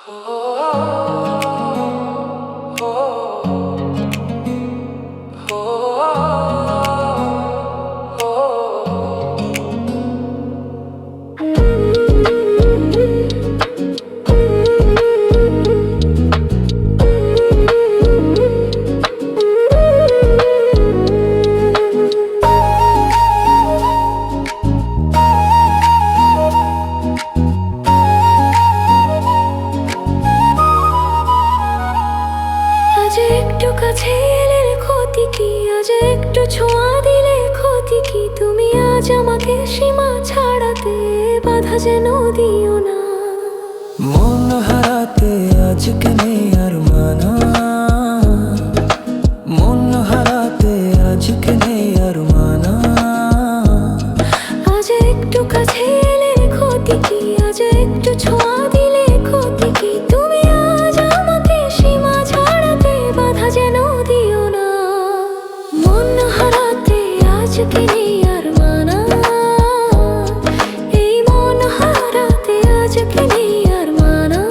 একটু কাছে এলে ক্ষতি কি, আজ একটু ছোঁয়া দিলে ক্ষতি কি? তুমি আজ আমাকে সীমা ছাড়াতে বাধা যেন দিও না। মন হারাতে আজকে নেই আর মানা, মন হারাতে আজকে নেই আর মানা। আজ একটু কাছে এলে ক্ষতি কি, আজ একটু ছোঁয়া দিলে ক্ষতি কি? তুমি আজ আমাকে সীমা ছাড়াতে বাধা যেন দিও না। মন হারাতে আজকে নেই আর মানা, এই মন হারাতে আজকে নেই আর মানা।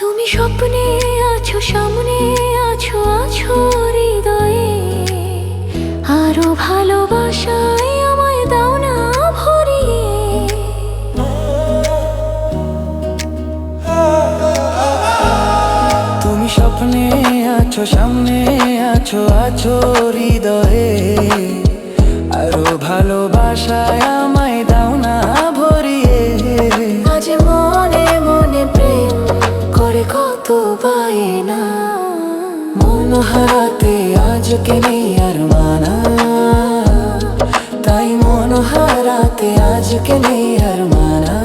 তুমি স্বপ্নে আছো, সামনে আছো, আছো হৃদয়ে। আরো ভালোবাসায় আমায় দাও না ভরিয়ে। তুমি স্বপ্নে আছো, সামনে আছো, আছো হৃদয়ে। আরো ভালোবাসায় আমায় দাও না ভরিয়ে। আজ মনে মনে প্রেম করে কত বায়না। মন হারাতে আজকে নেই আর মানা, তাই মন হারাতে আজকে নেই আর মানা।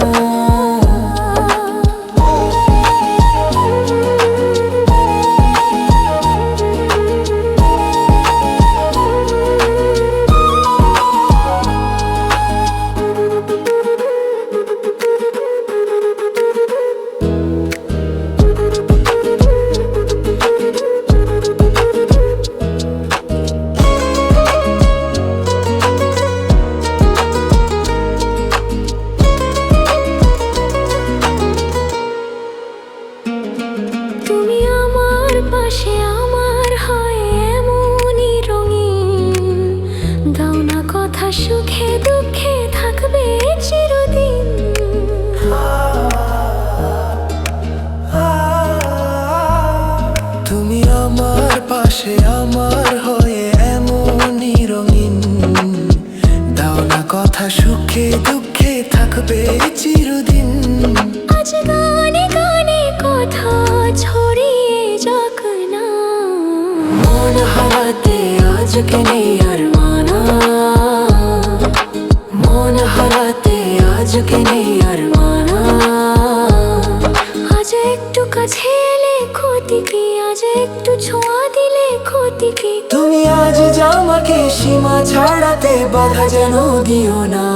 তুমি আমার পাশে আমার হয় এমনই রঙিন। দাও না কথা, সুখে দুঃখে থাকবে চিরদিন। তুমি আমার পাশে আমার হয়ে এমনই রঙিন। দাও না কথা, সুখে দুঃখে থাকবে চিরদিন। আজ গানে গানে কথা ছড়িয়ে যাক না। মন হারাতে আজকে নেই আর মানা, মন হারাতে আজকে নেই আর মানা। আজ একটু কাছে এলে ক্ষতি কি, আজ একটু ছোঁয়া দিলে ক্ষতি কি? তুমি আজ আমাকে সীমা ছাড়াতে বাধা যেন দিও না।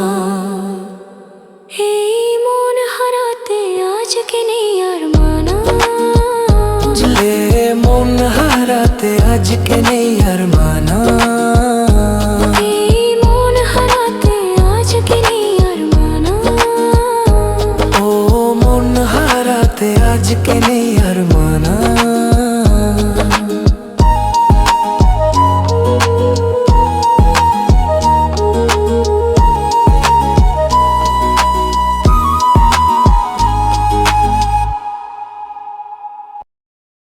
এই মন হারাতে আজকে নেই আর মানা। মন হারাতে আজকে নেই আর